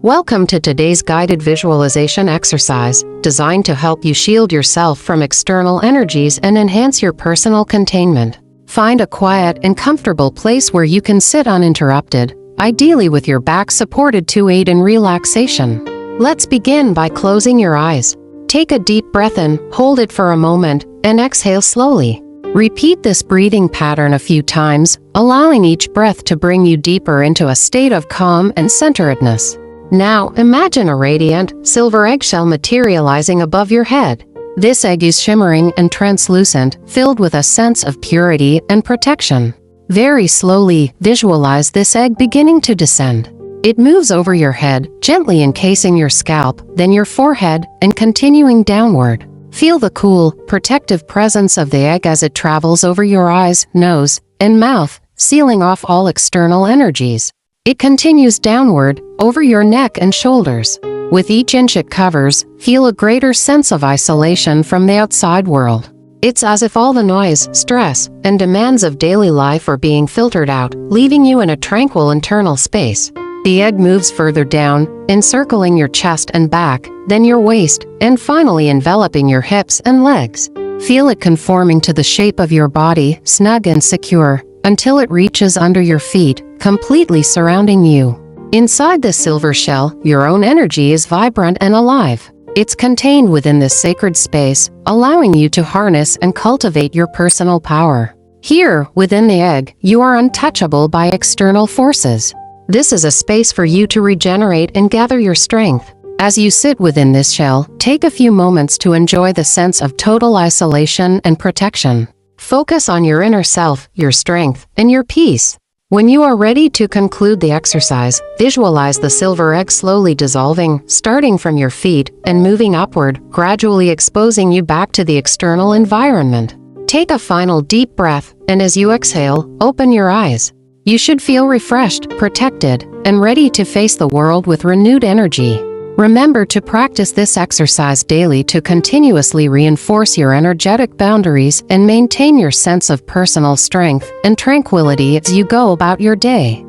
Welcome to today's guided visualization exercise, designed to help you shield yourself from external energies and enhance your personal containment. Find a quiet and comfortable place where you can sit uninterrupted, ideally with your back supported to aid in relaxation. Let's begin by closing your eyes. Take a deep breath in, hold it for a moment, and exhale slowly. Repeat this breathing pattern a few times, allowing each breath to bring you deeper into a state of calm and centeredness. Now, imagine a radiant, silver eggshell materializing above your head. This egg is shimmering and translucent, filled with a sense of purity and protection. Very slowly, visualize this egg beginning to descend. It moves over your head, gently encasing your scalp, then your forehead, and continuing downward. Feel the cool, protective presence of the egg as it travels over your eyes, nose, and mouth, sealing off all external energies. It continues downward, over your neck and shoulders. With each inch it covers, feel a greater sense of isolation from the outside world. It's as if all the noise, stress, and demands of daily life are being filtered out, leaving you in a tranquil internal space. The egg moves further down, encircling your chest and back, then your waist, and finally enveloping your hips and legs. Feel it conforming to the shape of your body, snug and secure, until it reaches under your feet, completely surrounding you. Inside the silver shell, your own energy is vibrant and alive. It's contained within this sacred space, allowing you to harness and cultivate your personal power. Here, within the egg, you are untouchable by external forces. This is a space for you to regenerate and gather your strength. As you sit within this shell, take a few moments to enjoy the sense of total isolation and protection. Focus on your inner self, your strength, and your peace. When you are ready to conclude the exercise, visualize the silver egg slowly dissolving, starting from your feet, and moving upward, gradually exposing you back to the external environment. Take a final deep breath, and as you exhale, open your eyes. You should feel refreshed, protected, and ready to face the world with renewed energy. Remember to practice this exercise daily to continuously reinforce your energetic boundaries and maintain your sense of personal strength and tranquility as you go about your day.